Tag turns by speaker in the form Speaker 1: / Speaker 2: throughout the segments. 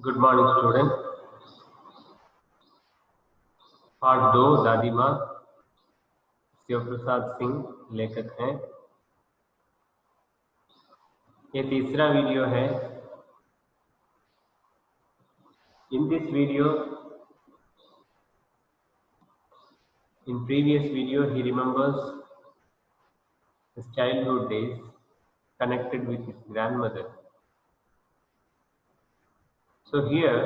Speaker 1: Good morning student. Part 2 दादी माँ शिव प्रसाद सिंह लेखक हैं। ये तीसरा वीडियो है। In this video in previous video he remembers his childhood days connected with his grandmother. So here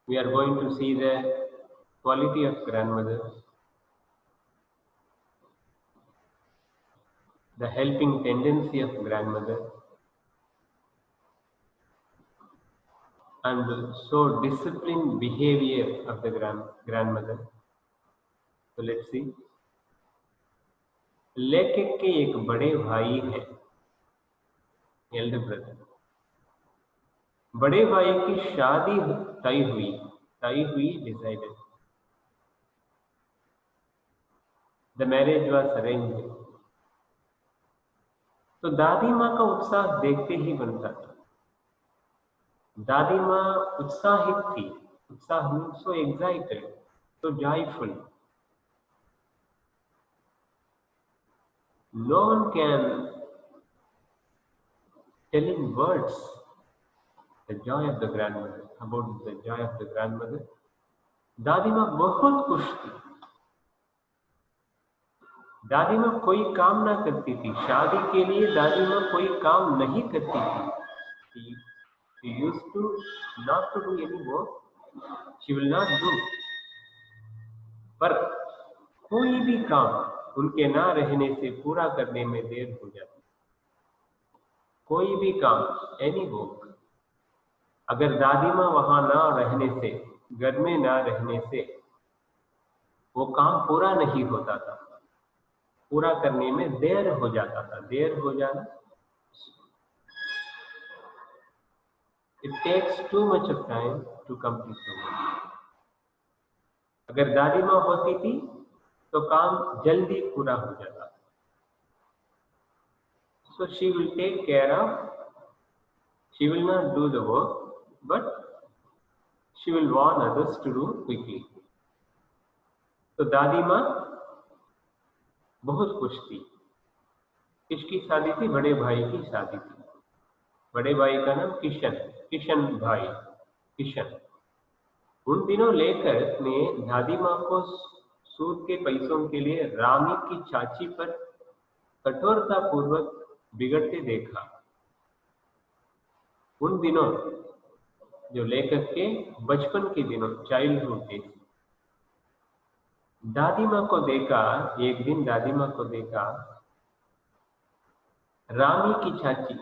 Speaker 1: we are going to see the quality of grandmother, the helping tendency of grandmother, and so disciplined behavior of the grandmother. So let's see. लेखक के एक बड़े भाई हैं, Elder brother. बड़े भाई की शादी तय हुई decided. The marriage was arranged. तो दादी माँ का उत्साह देखते ही बनता था। दादी माँ उत्साहित थी। उत्साह means so excited, so joyful. No one can tell in words the joy of the grandmother, about the joy of the grandmother. दादी माँ बहुत खुश थी। दादी माँ कोई काम ना करती थी। शादी के लिए दादी माँ कोई काम नहीं करती थी। She used to not to do any work. She will not do. पर कोई भी काम उनके ना रहने से पूरा करने में देर हो जाती। कोई भी काम, एनी वर्क, अगर दादी माँ वहां ना रहने से, घर में ना रहने से वो काम पूरा नहीं होता था। पूरा करने में देर हो जाता था। देर हो जाना, it takes too much of time to complete the work. अगर दादी माँ होती थी तो काम जल्दी पूरा हो जाता। So she will take care of, she will not do the work, but she will warn others to do quickly. तो दादी माँ बहुत खुश थी। किसकी शादी थी? बड़े भाई की शादी थी। बड़े भाई का नाम किशन भाई, किशन। उन दिनों लेखक ने दादी माँ को सूद के पैसों के लिए रामी की चाची पर कठोरता पूर्वक बिगड़ते देखा। उन दिनों जो लेखक के बचपन के दिनों, चाइल्डहुड डेज, दादी माँ को देखा। एक दिन दादी माँ को देखा रामी की चाची,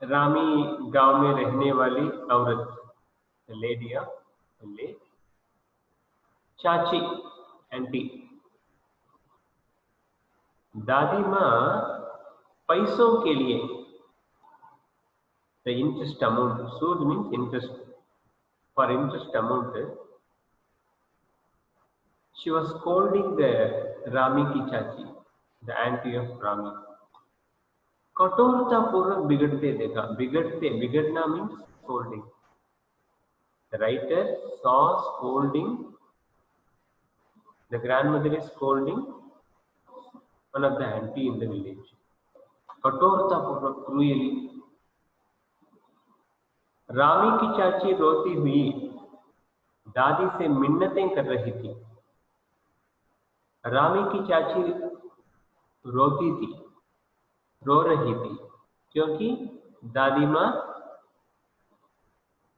Speaker 1: रामी गांव में रहने वाली औरत, लेडिया, चाची, आंटी। दादी माँ पैसों के लिए, the interest amount, Sood means interest, for interest amount, she was scolding the Rami की चाची, the auntie of रामी। कठोरता पूर्वक बिगड़ते देखा। बिगड़ना means scolding. The writer saw scolding, the grandmother is scolding one of the auntie in the village. कठोरता पूर्वक, क्रूयली। रामी की चाची रोती हुई दादी से मिन्नतें कर रही थी। रामी की चाची रोती थी, रो रही थी, क्योंकि दादी माँ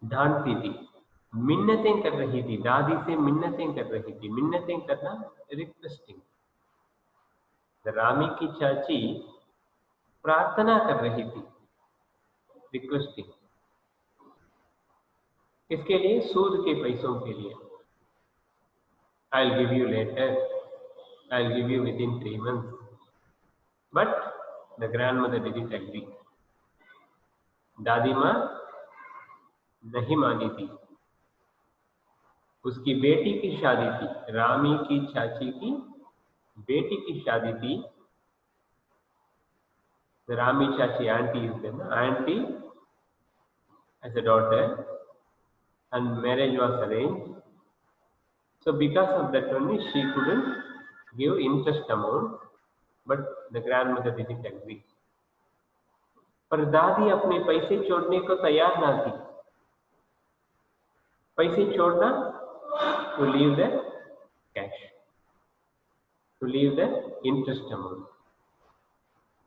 Speaker 1: डांटती थी। मिन्नतें कर रही थी, दादी से मिन्नतें कर रही थी। मिन्नतें करना, रिक्वेस्टिंग। रामी की चाची प्रार्थना कर रही थी, रिक्वेस्टिंग। इसके लिए? सूद के पैसों के लिए। I'll give you later, I'll give you within 3 months. But the grandmother didn't agree. दादी माँ नहीं मानी थी। उसकी बेटी की शादी थी, रामी की चाची की बेटी की शादी थी। रामी चाची aunty, aunty as a daughter, and marriage was arranged. So because of that only she couldn't give interest amount, but the grandmother didn't agree. पर दादी अपने पैसे छोड़ने को तैयार ना थी. पैसे छोड़ना, to leave the cash, to leave the interest amount.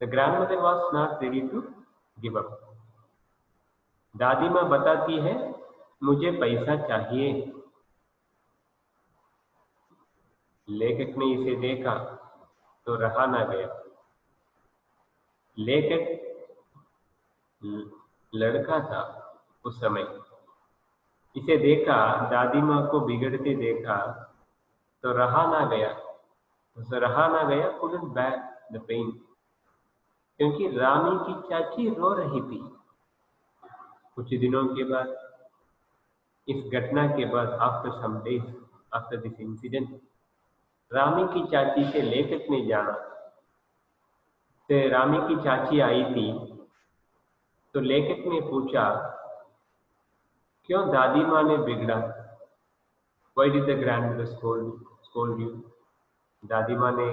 Speaker 1: The grandmother was not ready to give up. दादी माँ बताती है मुझे पैसा चाहिए. लेखक ने इसे देखा तो रहा ना गया. लेखक लड़का था उस समय. इसे देखा, दादी माँ को बिगड़ते देखा तो रहा ना गया. उसे रहा ना गया, couldn't bear the pain, क्योंकि रामी की चाची रो रही थी. कुछ दिनों के बाद, इस घटना के बाद, after some days after this incident, Rami की चाची से लेखक ने जाना. तो रामी की चाची आई थी तो लेखक ने पूछा क्यों दादी माँ ने बिगड़ा. Why did the grandmother scold you? दादी माँ ने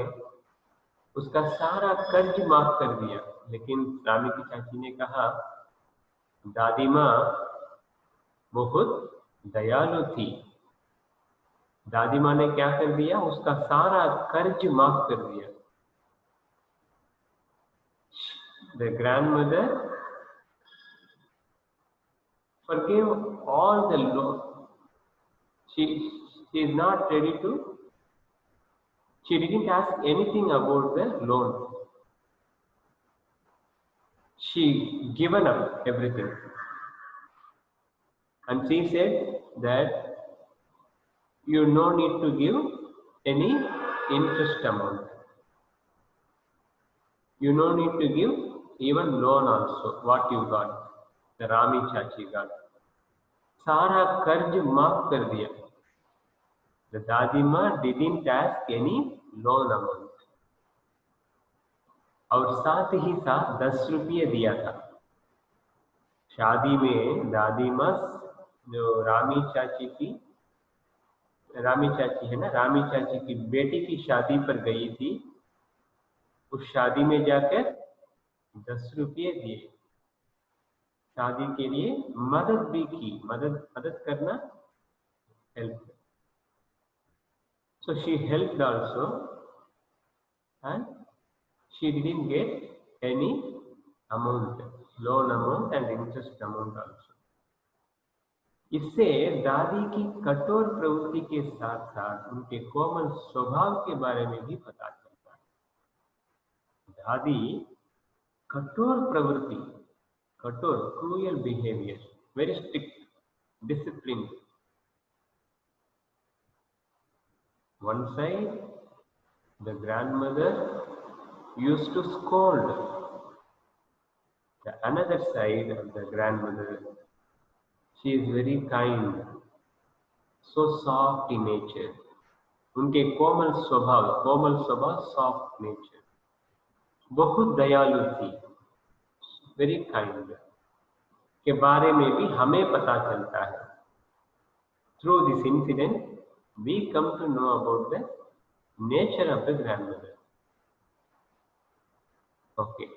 Speaker 1: उसका सारा कर्ज माफ कर दिया. लेकिन रामी की चाची ने कहा दादी माँ बहुत दयालु थी. दादी माँ ने क्या कर दिया, उसका सारा कर्ज माफ कर दिया. The grandmother forgave all the loan. She is not ready to. She didn't ask anything about the loan. She given up everything, and she said that you no need to give any interest amount. You no need to give even loan also. What you got, the Rami Chachi got. सारा कर्ज माफ कर दिया. The दादी माँ didn't ask any loan amount. और साथ ही साथ 10 रुपये दिया था. शादी में दादी माँ जो रामी चाची है ना, रामी चाची की बेटी की शादी पर गई थी. उस शादी में जाकर 10 रुपये दिए. शादी के लिए मदद भी की. मदद करना, help. So she helped also, and she didn't get any amount, loan amount and interest amount also. इससे दादी की कठोर प्रवृत्ति के साथ साथ उनके कोमल स्वभाव के बारे में भी पता चलता है. दादी कठोर प्रवृत्ति, कठोर, cruel behavior, very strict, disciplined. One side, the grandmother used to scold. The another side of the grandmother, she is very kind, so soft in nature. उनके कोमल स्वभाव, soft nature, बहुत दयालु थी, very kind, के बारे में भी हमें पता चलता है. Through this incident, we come to know about the nature of the grandmother. Okay.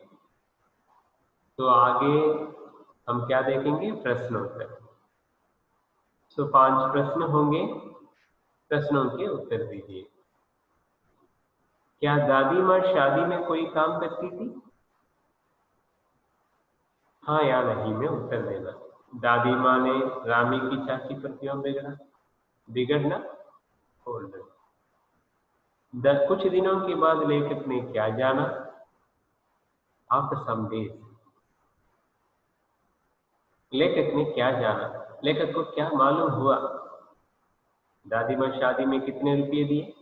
Speaker 1: तो आगे हम क्या देखेंगे, प्रश्नोत्तर. सो 5 प्रश्न होंगे, प्रश्नों के उत्तर दीजिए. क्या दादी माँ शादी में कोई काम करती थी? हाँ या नहीं में उत्तर देना. दादी माँ ने रामी की चाची पर क्यों बिगड़ना, कुछ दिनों के बाद लेखक ने क्या जाना, आफ्टर सम डेज. लेखक ने क्या जाना, लेखक को क्या मालूम हुआ. दादी माँ शादी में कितने रुपये दिए.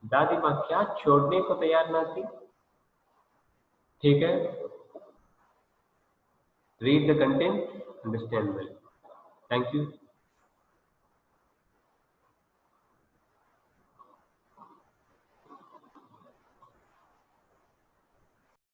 Speaker 1: दादी माँ क्या छोड़ने को तैयार ना थी. ठीक है. Read the content, understand well. Thank you.